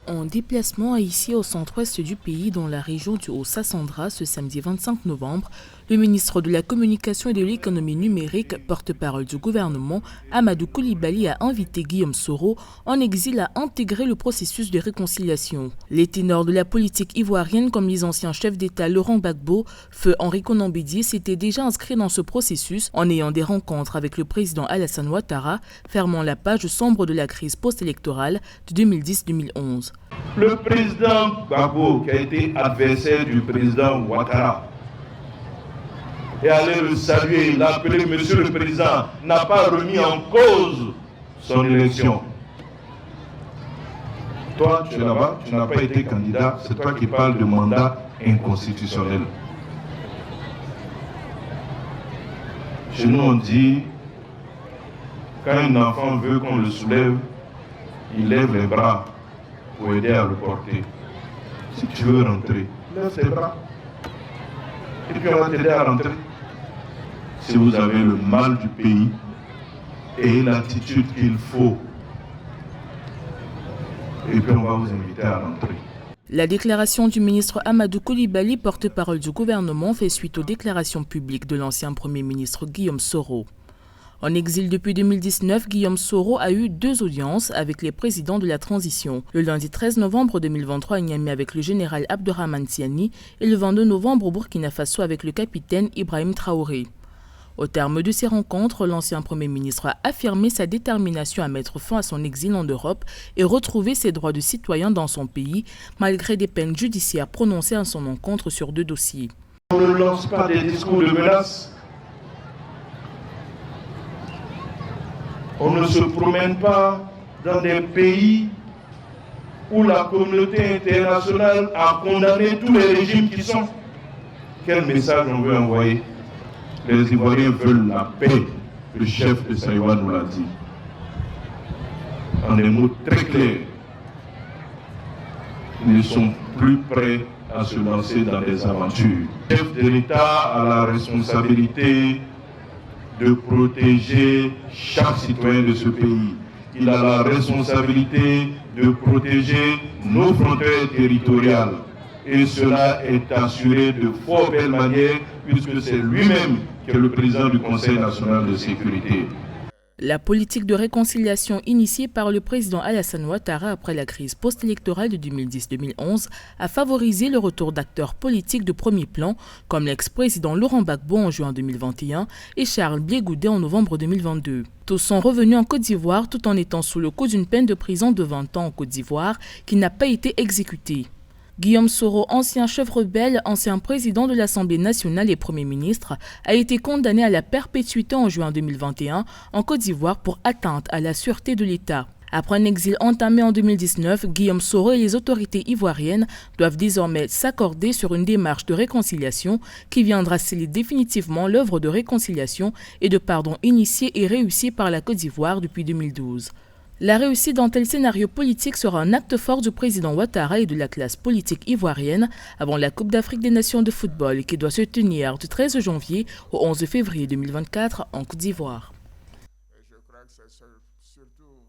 En déplacement ici au centre-ouest du pays, dans la région du Haut-Sassandra, ce samedi 25 novembre, le ministre de la Communication et de l'Économie numérique, porte-parole du gouvernement, Amadou Coulibaly, a invité Guillaume Soro, en exil, à intégrer le processus de réconciliation. Les ténors de la politique ivoirienne, comme les anciens chefs d'État Laurent Gbagbo, Feu Henri Konan Bédié, s'étaient déjà inscrits dans ce processus en ayant des rencontres avec le président Alassane Ouattara, fermant la page sombre de la crise post-électorale de 2010-2011. Le président Gbagbo, qui a été adversaire du président Ouattara, est allé le saluer, l'appeler Monsieur le Président, n'a pas remis en cause son élection. Toi, tu es là-bas, tu n'as pas été candidat, c'est toi qui parles de mandat inconstitutionnel. Chez nous, on dit, quand un enfant veut qu'on le soulève, il lève les bras pour aider à le porter. Si tu veux rentrer, lève tes bras. Et puis on va t'aider à rentrer. Si vous avez le mal du pays et l'attitude qu'il faut, et puis on va vous inviter à rentrer. La déclaration du ministre Amadou Coulibaly, porte-parole du gouvernement, fait suite aux déclarations publiques de l'ancien Premier ministre Guillaume Soro. En exil depuis 2019, Guillaume Soro a eu 2 audiences avec les présidents de la transition. Le lundi 13 novembre 2023 à Niamey avec le général Abdourahmane Tiani et le 22 novembre au Burkina Faso avec le capitaine Ibrahim Traoré. Au terme de ces rencontres, l'ancien Premier ministre a affirmé sa détermination à mettre fin à son exil en Europe et retrouver ses droits de citoyen dans son pays, malgré des peines judiciaires prononcées à son encontre sur 2 dossiers. On ne lance pas des discours de menace. On ne se promène pas dans des pays où la communauté internationale a condamné tous les régimes qui sont. Quel message on veut envoyer? Les Ivoiriens veulent la paix. Le chef de Saïwa nous l'a dit. En des mots très clairs. Ils ne sont plus prêts à se lancer dans des aventures. Le chef de l'État a la responsabilité de protéger chaque citoyen de ce pays. Il a la responsabilité de protéger nos frontières territoriales. Et cela est assuré de fort belle manière, puisque c'est lui-même qui est le président du Conseil national de sécurité. La politique de réconciliation initiée par le président Alassane Ouattara après la crise post-électorale de 2010-2011 a favorisé le retour d'acteurs politiques de premier plan comme l'ex-président Laurent Gbagbo en juin 2021 et Charles Blé Goudé en novembre 2022. Tous sont revenus en Côte d'Ivoire tout en étant sous le coup d'une peine de prison de 20 ans en Côte d'Ivoire qui n'a pas été exécutée. Guillaume Soro, ancien chef rebelle, ancien président de l'Assemblée nationale et Premier ministre, a été condamné à la perpétuité en juin 2021 en Côte d'Ivoire pour atteinte à la sûreté de l'État. Après un exil entamé en 2019, Guillaume Soro et les autorités ivoiriennes doivent désormais s'accorder sur une démarche de réconciliation qui viendra sceller définitivement l'œuvre de réconciliation et de pardon initiée et réussie par la Côte d'Ivoire depuis 2012. La réussite d'un tel scénario politique sera un acte fort du président Ouattara et de la classe politique ivoirienne avant la Coupe d'Afrique des Nations de football qui doit se tenir du 13 janvier au 11 février 2024 en Côte d'Ivoire.